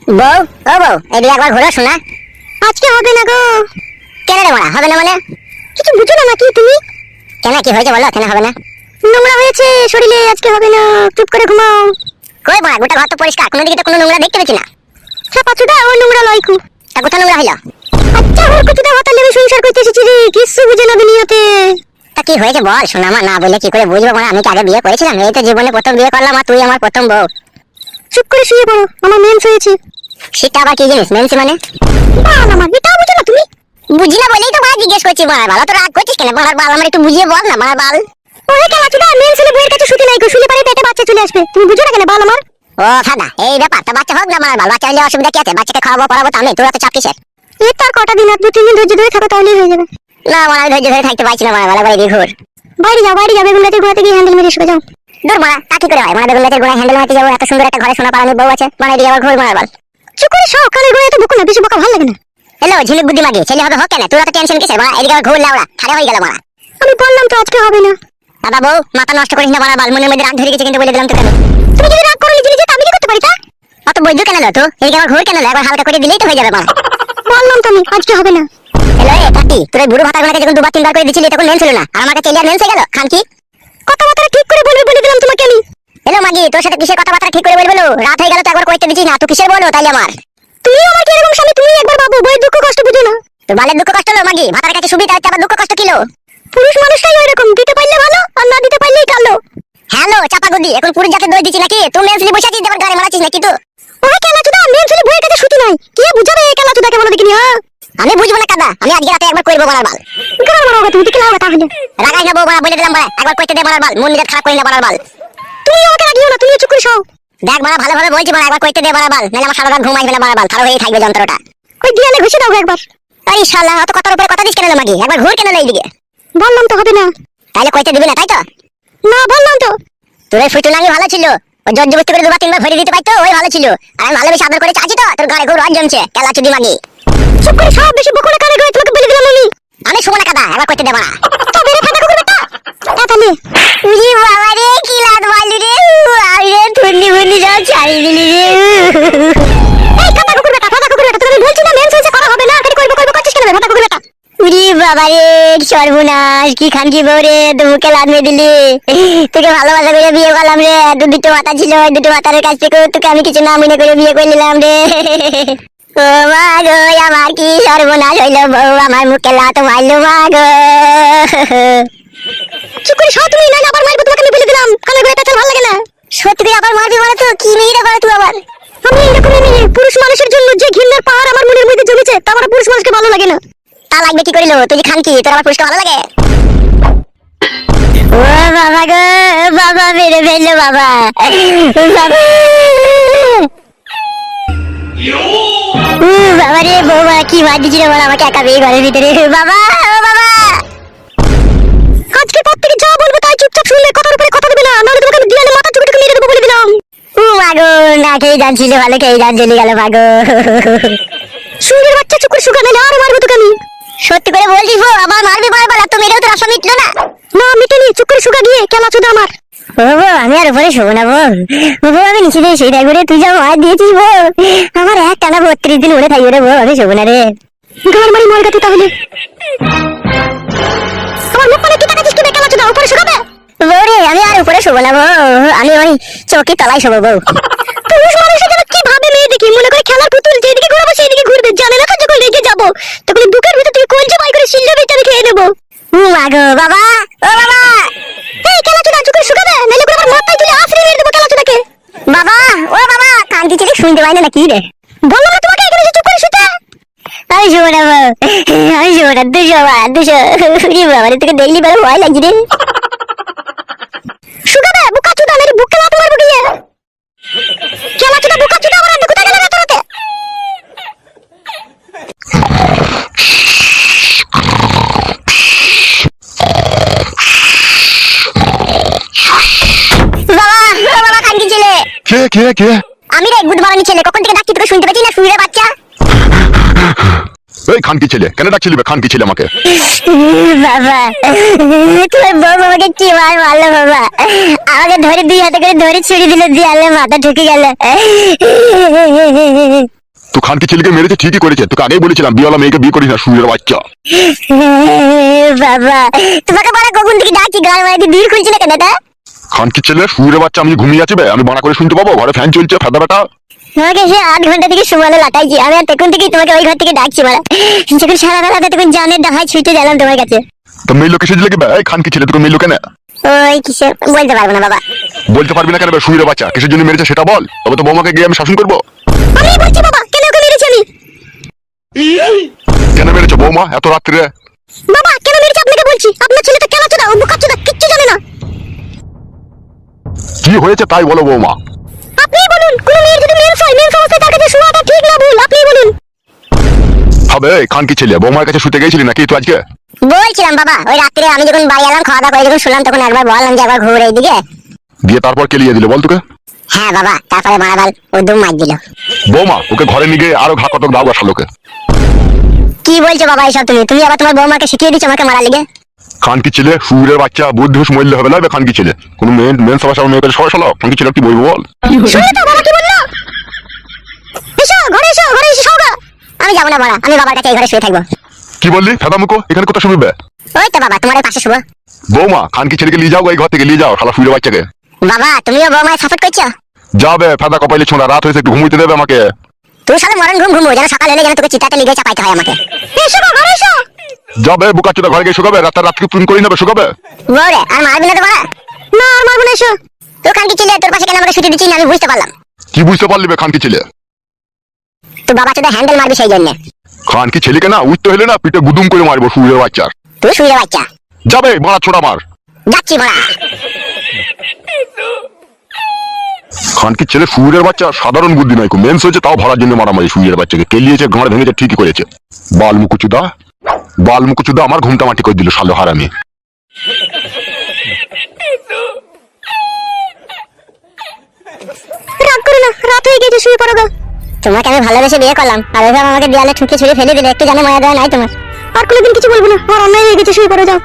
বউ, ও বউ, এদিকে একবার ঘোরো শোনা। আজকে হবে না গো। কেন রে মারা, হবে না মানে? কিছু বুঝো না নাকি তুমি? কেন, কি হয়েছে বলো, কেন হবে না? নোংরা হয়েছে শরীরে, আজকে হবে না, চুপ করে ঘুমাও। কই মারা, গোটা ঘর তো পরিষ্কার, কোনো দিকে তো কোনো নোংরা দেখতে পাচ্ছি না। পাচুদা, ও নোংরা লয়কু। তা কোথা নোংরা হইলো? আচ্ছা, ওর কুচুদা হতার লেবে সংসার করতে এসেছি রে, কিছু বুঝে না দুনিয়াতে। তা কি হয়েছে বল শোনা, মা না বলে কি করে বুঝবো? মানে আমি কি আগে বিয়ে করেছিলাম? এই তো জীবনে প্রথম বিয়ে করলাম, আর তুই আমার প্রথম বউ। চুপ করে শুয়ে পড়ো, আমার মেন্স হয়েছে। সেটা আবার কি জিনিস মেন্স মানে? বাল আমার, এটা বুঝো না তুমি? বুঝি না বলেই তো মা জিজ্ঞেস করছি। বাল বাল, তো রাগ করছিস কেন? বাল বাল, আমার একটু বুঝিয়ে বল না বাল। ওরে কেলাচুদা, মেন্স হলে বউয়ের কাছে শুতে নাই গো, শুলে পারে পেটে বাচ্চা চলে আসবে, তুমি বুঝো না কেন বাল আমার? ও ফাদা, এই ব্যাপার। তা বাচ্চা হোক না বাল, বাচ্চা হলে অসুবিধা কি আছে? বাচ্চাকে খাওয়াবো পড়াবো তো আমি, তোরা তো চাপ কিসের? এই তার কটা দিন, আর 2-3 দিন ধৈর্য ধরে থাকো, তাহলেই হয়ে যাবে। না মানে আমি ধৈর্য ধরে থাকতে পারছি না, বাল বাল ঘুর। বাইরে যাও, বাইরে যাবে, বেগুন গাছের গোড়াতে গিয়ে হ্যান্ডেল মেরে এসে যাও। দূর মারা, তা কি করে হয়? মানে বেগুন গাছের গোড়ায় হ্যান্ডেল মারতে যাবো? এত সুন্দর একটা ঘরে সোনা পালানোর বউ আছে, মানে এদিকে আবার ঘুর মারা বাল। চুপ করে শোও, কানের গোড়ায় তো বকো না, বেশি বকা ভালো লাগে না। হ্যালো ঝিলিক বুদ্ধি মাগি, ছেলে হবে হোক কেন, তোরা তো টেনশন কিসের? বাড়া এদিকে আবার ঘুর লাউড়া, খারে হয়ে গেল মারা। আমি বললাম তো আজকে হবে না। দাদা বউ, মাথা নষ্ট করিস না বাল, মনের মধ্যে রাগ ধরে গেছে কিন্তু বলে দিলাম তো কেন? তুমি যদি রাগ করো নিজে নিজে, আমি কি করতে পারি তা? অত বৈদ্য কেন লো তো? এদিকে আবার ঘুর কেন লো? একবার হালকা করে দিলেই তো হয়ে যাবে মারা। বললাম তো আমি আজকে হবে না। হ্যালো এ কাকি, তোর বুড়ো ভাতা গুলোকে যখন 2-3 বার করে দিছিলি তখন মেন ছিল না, আর আমাকে চেলিয়া মেন হয়ে গেল খান কি? কথাবার্তা ঠিক করে বলবে বলে দিলাম তোমাকে আমি। হ্যালো মাগি, তোর সাথে কিসের কথাবার্তা ঠিক করে বলবো? রাত হয়ে গেল তো একবার কইতে দিছিস না, তুই কিসের বলো তাইলে আমার? তুমি আমার কি এরকম স্বামী? তুমি একবার বাবু বই দুঃখ কষ্ট বুঝো না। তো বালের দুঃখ কষ্ট লো মাগি, ভাতার কাছে সুবিধা হচ্ছে, আবার দুঃখ কষ্ট কিলো? পুরুষ মানুষটাই ওইরকম, দিতে পারলে ভালো, আর না দিতে পারলেই কালো। হ্যালো চাপা গুদি, এখন পুরুষ জাতের দই দিছি নাকি? তুই মেনসলি বসে আছিস, দেবার গাড়ি মারাছিস নাকি তুই? ওই কেলাচুদা, মেনসলি বইয়ের কাছে শুতি নাই, কি বুঝাবে এই কেলাচুদাকে বলো দেখিনি? হ্যাঁ আমি বুঝবো না কাদা, আমি আজকে রাতে একবার কইবো বাড়ার বাল। গাড়ি মারাও তুমি, কি লাও তাহলে? রাগাই না বউ, বলে দিলাম বাড়া, একবার কইতে দে বাড়ার বাল, মন নিজে খারাপ করি না বাড়ার বাল। তুমি আমাকে রাগিও না, তুমি চুপ করে শোও। দেখ বাড়া, ভালোভাবে বলছি বাড়া, একবার কইতে দে বাড়ার বাল, নাহলে আমার সারা রাত ঘুম আসবে না বাড়ার বাল, খারাপ হয়েই থাকবে যন্ত্রটা। ওই দিয়ালে ঘুষে দাও একবার। এই শালা, অত কথার উপরে কথা দিস কেন মাগি? একবার ঘুর কেন এইদিকে? বললাম তো হবে না। তাহলে কইতে দিবি না তাই তো? না বললাম তো। তোর এই ফুটু নাঙ্গি ভালো ছিল, ওই জর্জ বস্তি করে 2-3 বার ভরে দিতে পারতো, ওই ভালো ছিল। আর আমি ভালোবেসে আদর করে চাচ্ছি তো, তোর ঘরে ঘুর রজ জমছে, কেলা চুদি মাগি। চুপ করে সব, বেশি বকো না, কানে গয়ে তোমাকে বলে দিলাম আমি শুভ না কাদা, একবার কইতে দে বাড়া। তবে রে ফাটা কুকুর বেটা, তাতালে উজি বাবা রে, কি লাদ মারলি রে, আই রে ঠুন্নি বুন্নি সব ছাড়ি দিলি রে। এই ফাটা কুকুর বেটা, তুমি বলছি না মেন্স হইছে, করা হবে না, খালি কইবো করছিস কেন ফাটা কুকুর বেটা? উজি বাবা রে, সর্বনাশ, কি খান কি বউ রে, মুখে লাদ মেরে দিলি। তোকে ভালোবাসা করে বিয়ে করলাম রে, দুটো মাথা ছিল, ওই দুটো মাথার কাছ থেকে তোকে আমি কিছু না মনে করে বিয়ে করে নিলাম রে। ও মা গো, আমার কি সর্বনাশ হইলো, বউ আমার মুখে লাত মারলো মা গো। চুপ করে শোও তুমি, নাহলে আবার মারবো তোমাকে, আমি বলে দিলাম, কানে গয়ে পেছাল ভালো লাগে না। সত্যি করে আবার মারবি মানে তো কি মেয়েরা করে তুই আবার? আমি এরকমই মেয়ে, পুরুষ মানুষের জন্য যে ঘৃণার পাহাড় আমার মনের মধ্যে জমেছে, তা আমার পুরুষ মানুষকে ভালো লাগে না। তা লাগবে কি করিল? তুই যে খান কি, তোর আমার পুরুষকে ভালো লাগে? ও বাবা গো, বাবা মেরে ফেললো বাবা, বাবা। বাবা রে, বৌমা কি মার দিছিল বল আমাকে একা পেয়ে ঘরের ভিতরে। বাবা, ও বাবা, আজকে পর থেকে যা বলবো তাই চুপচাপ শুনবে, কথার উপরে কথা দেবে না, নাহলে তোমাকে আমি দিয়ালে মাথা চুপটুকে মেরে দেবো বলে দিলাম। ও মাগো, না খেয়ে জানছিল, ভালো খেয়ে জান চলে গেল মাগো। সুরের বাচ্চা, চুপ করে শুকা, নাহলে আরো মারবো তোকে আমি। সত্যি করে বলছিস বউ, আবার মারবি বারবার, আর তো মেরেও তোর আশা মিটলো না। না মিটেনি, চুপ করে শুকা গিয়ে, কেলা চোদা আমার। ও বউ, আমি আর উপরে শোবো না বউ, বউ আমি নিচে দিয়ে সেই করে, তুই যা মার দিয়েছিস বউ, আমার এক টানা 32 দিন উড়ে থাকবে রে বউ, আমি শোবো না রে। গার মারি মরগা তুই তাহলে। আমার মুখ মানে কি টাকা দিস, কেলা চোদা, উপরে শুকাবে? বউ রে, আমি আর উপরে শোবো না বউ, আমি ওই চৌকি তলায় শোবো বউ। পুরুষ মানুষের জন্য কি ভাবে মেয়ে দেখি, মনে করে খেলার পুতুল, যেদিকে ঘুরাবো সেদিকে ঘুরবে, জানে না তো যখন রেগে যাবো তখন বুকের ভিতর থেকে কলজে বাই করে শিল্লা বেচে আমি খেয়ে নেবো। মাগো বাবা, ও বাবা, এই কেলা চোদা চুপ করে শুকাবে, নাহলে করে আমার মাথায় তুলে আছড়ে মেরে দেবো কেলা চোদাকে। বাবা, ও বাবা, কান্দি ছেলে শুনতে পাই না কি রে? বললাম না তোমাকে এখানে চুপ করে শুতে। আমি শোবো না বউ, আমি শোবো না, দুশো বাবা রে, তোকে দেখলি বলে ভয় লাগছে রে। শুকাবে বুকা চোদা, নাহলে বুকে লাত মারবো গিয়ে। কেলা চোদা বুকা চোদা, আমার কোথায় গেলে রাতে রাতে? বাবা, ও বাবা, কান্দি ছেলে। কে আমি রে, গুড মারানি ছেলে, কখন থেকে ডাকছি তোকে শুনতে পাচ্ছি না, শুয়ে বাচ্চা। এই খানকি ছেলে, কেন ডাকছিলি খানকি ছেলে আমাকে? বাবা, তোমার বউ আমাকে কি মারলো বাবা, আমাকে ধরে 2 হাতে করে ধরে ছুরি দিল, দিয়ালে মাথা ঢুকে গেল। তো খানকি ছেলেকে মেরেছে ঠিকই করেছে, তোকে আগেই বলেছিলাম বিয়েওয়ালা মেয়েকে বিয়ে করিস না, সুরের বাচ্চা। বাবা তোমাকে বড় কখন থেকে ডাকি, গান মারাতে দূর খুলছে না কেন এটা? খানকি ছেলে সুরের বাচ্চা, আমি ঘুমিয়ে আছি বে, আমি বানা করে শুনতে পাবো? ঘরে ফ্যান চলছে, ফেদা বেটা। তোমাকে সে 8 ঘন্টা থেকে সুমালে লাটাইছি আমি, আর তখন থেকেই তোমাকে ওই ঘর থেকে ডাকছি মারা। যখন সারা বেলা তখন জানের ডাহায় ছুটে গেলাম তোমার কাছে। তো মেয়ে কিসে দিলে কি বে? এই খানকি ছেলে তোকে মেয়ে কেন? ওই কিসে বলতে পারবো না বাবা। বলতে পারবি না কেন বে? সুরের বাচ্চা কিসের জন্য মেরেছে সেটা বল, তবে তো বৌমাকে গিয়ে আমি শাসন করবো। আমি বলছি বাবা, কেন ওকে মেরেছি আমি? কেন মেরেছে বৌমা এত রাত্রে? বাবা কেন মেরেছি আপনাকে বলছি। আপনার ছেলে তো কেন চোদা, ও বোকা চোদা, কিচ্ছু জানে না। কি হয়েছে তাই বলো বৌমা। আপনি বলুন, কোন মেয়ের যদি মেন্স হয়, মেন্স অবস্থায় তার কাছে শোয়াটা ঠিক না ভুল, আপনি বলুন। হবে এই খানকি ছেলে, বৌমার কাছে শুতে গেছিলি নাকি তুই আজকে? বলছিলাম বাবা, ওই রাত্রে আমি যখন বাড়ি এলাম খাওয়া দাওয়া করে যখন শুনলাম, তখন একবার বললাম যে একবার ঘুরে এইদিকে। দিয়ে তারপর কেলিয়ে দিল বল তোকে? হ্যাঁ বাবা, তারপরে মারাবাল ও দুম মার দিল। বৌমা ওকে ঘরে নিয়ে গিয়ে আরো ঘা কতক দাও শালোকে। কি বলছো বাবা এসব? তুমি আবার তোমার বৌমাকে শিখিয়ে দিচ্ছ আমাকে মারা লেগে? খানকি ছেলে সুরের বাচ্চা, বুদ্ধিস মূল্য হবে না বে খানকি ছেলে। কোন মেন সবার সামনে মেয়েকে সবাই শালো, খানকি ছেলে কি বলবো বল? শুনে তো বাবা কি বললো? এসো ঘরে, এসো ঘরে, এসে শোগা। আমি যাবো না বাবা, আমি বাবার কাছে এই ঘরে শুয়ে থাকবো। কি বললি ফেদা মুখো? এখানে কোথায় শুনবে? ওই তো বাবা তোমার পাশে শুবো। বৌমা খানকি ছেলেকে নিয়ে যাও, এই ঘর থেকে নিয়ে যাও শালা সুরের বাচ্চাকে। বাবা তুমিও বৌমায় সাপোর্ট করছো? যাবে ফেদা কপাইলে ছোঁড়া, রাত হয়েছে একটু ঘুমোতে দেবে আমাকে। তুই সালে মরণ ঘুমো, যেন সকাল হলে যেন তোকে চিতাতে লিগে চাপাইতে হয় আমাকে। এসো গো, ঘরে এসো। যাবে বুকা চোদা, ঘরে গিয়ে শুকাবে, রাতকে তুমি করে নেবে শুকাবে। বৌরে আর মারবি না তো বাবা? না আর মারবো না, এসো। তুই খানকি ছেলে, তোর পাশে কেন আমাকে ছুটি দিচ্ছিস আমি বুঝতে পারলাম। কি বুঝতে পারলি বে খানকি ছেলে? তুই বাবা চোদা হ্যান্ডেল মারবি সেই জন্য। খানকি ছেলেকে না উঠতে হলে না পিঠে গুদুম করে মারবো সুরের বাচ্চার। তুই শুয়ে বাচ্চা। যাবে মারা ছোড়া মার। যাচ্ছি বাড়া। খানকি ছেলে সুরের বাচ্চা সাধারণ বুদ্ধি নয়, মেন্স হয়েছে তাও ভরার জন্য মারামারি। সুরের বাচ্চাকে কেলিয়েছে, গাঁড় ভেঙেছে, ঠিকই করেছে। বালমুকুচুদা আমার ঘুমটা মাটি করে দিল শালো হারামি। রাগ করো না, রাত হয়ে গেছে, শুয়ে পড়ো গো। তোমাকে আমি ভালোবেসে বিয়ে করলাম, আর ওইভাবে আমাকে দেয়ালে ঠুকে ছুঁড়ে ফেলে দিলে, একটু জানে মায়া দেওয়া নাই তোমার? আর কোনোদিন কিছু বলবো না, আমার অন্যায় হয়ে গেছে, শুয়ে পড়ো যাও।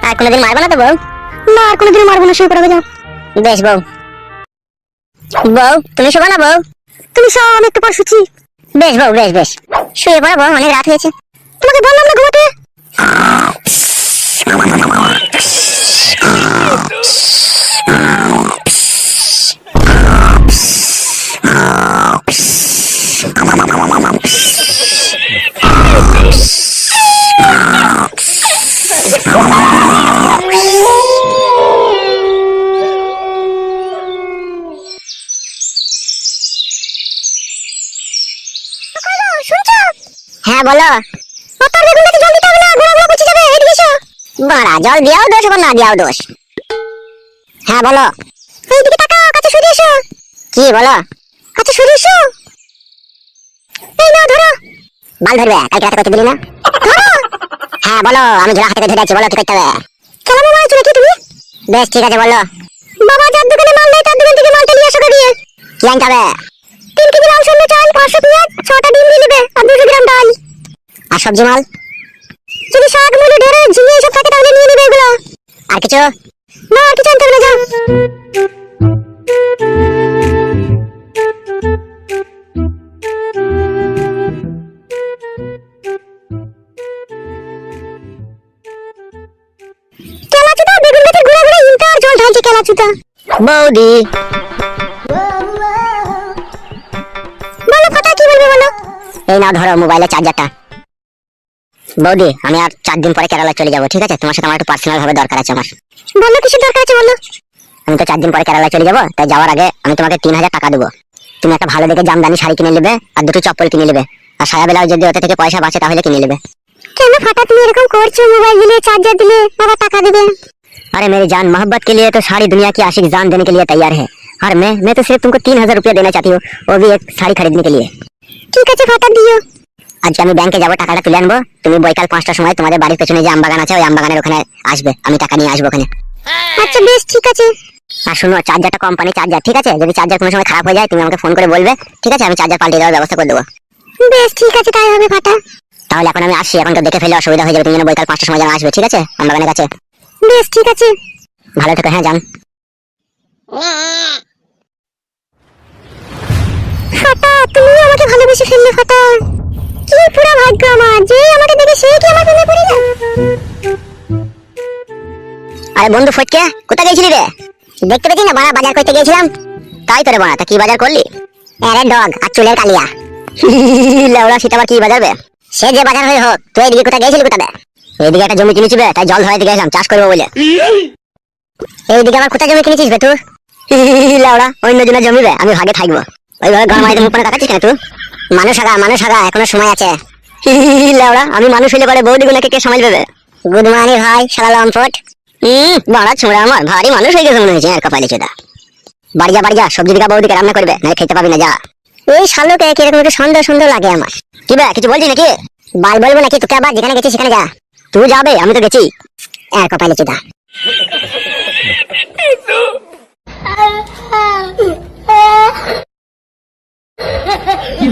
আর কোনোদিন মারবো না তো বউ? না আর কোনোদিন মারবো না, শুয়ে পড়ো যাও। বেশ বউ। বউ তুমি শোবো না বউ? তুমি শোও, আমি একটু পর শুচ্ছি। বেশ বউ, বেশ বেশ, শুয়ে পড়ো বউ, অনেক রাত হয়েছে। তোমাকে বললাম না ঘুমাতে। হ্যাঁ বলো। তোর বেগুনটাকে জল দিতে হবে না, গোড়াগুলো পচে যাবে, এদিকে এসো। বাড়া জল দিয়াও দোষ, আবার না দিয়াও দোষ। হ্যাঁ বলো। এইদিকে তাকাও, কাছে সরে এসো। কি বলো? কাছে সরে এসো। এই নাও ধরো। বাল ধরবে? কালকে রাতে করতে দিলি না? ধরো। হ্যাঁ বলো, আমি জোড়া হাতে ধরে আছি, বলো কি করতে হবে? খেলাবো বলেছো নাকি তুমি? বেশ ঠিক আছে বলো। বাবা যার দোকানে মাল নেই তার দোকান থেকে মালটা নিয়ে আসো গিয়ে। কি আনতে হবে? 3 কেজি লাল সন্ধ্যা চাল, 500 পেঁয়াজ, 6টা ডিম দিয়ে নেবে, আর 200 গ্রাম ডাল। আর সবজি মাল? যদি শাক মুলো ঢেঁড়স ঝিঙে এসব থাকে তাহলে নিয়ে নেবে এগুলো। আর কিছু? না আর কিছু আনতে হবে না, যাও। কেলাচুদা বেগুন গাছের গোড়া গোড়া ইনকা আর জল ঢালছে কেলাচুদা। বৌদি বলো কথা, কি বলবে বলো। এই নাও ধরো মোবাইলের চার্জারটা। বৌদি আমি আর 4 দিন পরে কেরালা চলে যাবো, ঠিক আছে? তোমার সাথে আমার একটু পার্সোনাল ভাবে দরকার আছে আমার। বলো কিছু দরকার আছে বলো। আমি তো 4 দিন পরে কেরালা চলে যাবো, তাই যাওয়ার আগে আমি তোমাকে 3000 টাকা দেবো। তুমি একটা ভালো দেখে জামদানি শাড়ি কিনে নেবে, আর 2টো চপ্পল কিনে নেবে, আর সায়া ব্লাউজ যদি ওতে থেকে পয়সা বাঁচে তাহলে কিনে নেবে। কেন ফাটা তুমি এরকম করছো? মোবাইল দিলে, চার্জার दिले, আবার টাকা দেবে। अरे मेरी जान, मोहब्बत के लिए तो सारी दुनिया की आशिक जान देने के लिए तैयार है, और मैं तो सिर्फ तुमको 3000 रुपया देना चाहती हूँ, वो भी एक साड़ी खरीदने के लिए। ঠিক আছে ফাটা দিও। আজকে আমি ব্যাংকে যাব, টাকাটা তুলে আনবো, তুমি বৈকাল 5টার সময় তোমাদের বাড়ির পেছনে যে আমবাগান আছে ওই আমবাগানের ওখানে আসবে, আমি টাকা নিয়ে আসবো ওখানে। আচ্ছা বেশ ঠিক আছে। আর শুনো, চার্জারটা কোম্পানি চার্জার, ঠিক আছে? যদি চার্জার কোনো সময় খারাপ হয়ে যায় তুমি আমাকে ফোন করে বলবে, ঠিক আছে? আমি চার্জার পাল্টে দেওয়ার ব্যবস্থা করে দেবো। বেশ ঠিক আছে, তাই হবে ফাটা। তাহলে এখন আমি আসছি, এখন তো দেখে ফেলে অসুবিধা হয়ে যাবে, তুমি যেন বৈকাল 5টার সময় যেন আসবে, ঠিক আছে? আমবাগানের কাছে। বেশ ঠিক আছে, ভালো থেকো। হ্যাঁ যান। ফাটা, তুমি আমাকে ভালোবেসে ফেললে ফাটা। কি পুরো ভাগ্য আমার, যে আমাকে দেখে সে কি আমার প্রেমে পড়ে যায়। আরে বন্ধু ফটকে, কোথায় গেছিলি রে? দেখতে পেয়েছি না বাড়া, বাজার করতে গিয়েছিলাম। তাই তো রে বাড়া, তা কি বাজার করলি? আরে ডগ আর চুলের কালিয়া। লেওড়া, সেটা আবার কি বাজার বে? সে যে বাজার হয়ে হোক, তুই এদিকে কোথায় গেছিলি কোথায়? এইদিকে একটা জমি কিনেছি বে, তাই জল ধরাইতে গেছিলাম চাষ করবো বলে। এইদিকে আবার কোথায় জমি কিনেছিস বে তুই? লেওড়া, অন্য জনের জমি বে, আমি ভাগে থাকবো। ওইভাবে ঘর মাইতে মুখ করে তাকাচ্ছিস কেন তুই? মানুষ আগা, এখনো সময় আছে। লেওড়া, আমি মানুষ হইলে পরে বৌদি গুনাকে কে সামাল দেবে? গুড মর্নিং ভাই, শালা লম্পট। বাড়া ছোঁড়া আমার ভারী মানুষ হয়ে গেছে মনে হয়েছে আর কপালে চোদা। বাড়ি যা, সবজি দিকা বৌদিকে রান্না করবে, না খেতে পাবি না যা। এই শালোকে কিরকম একটু সন্দেহ সন্দেহ লাগে আমার। কি বে, কিছু বলছি নাকি? বাল বলবো নাকি তোকে, আবার যেখানে গেছিস সেখানে যা। তুই যাবে, আমি তো গেছি। আর কপালে চোদা। কি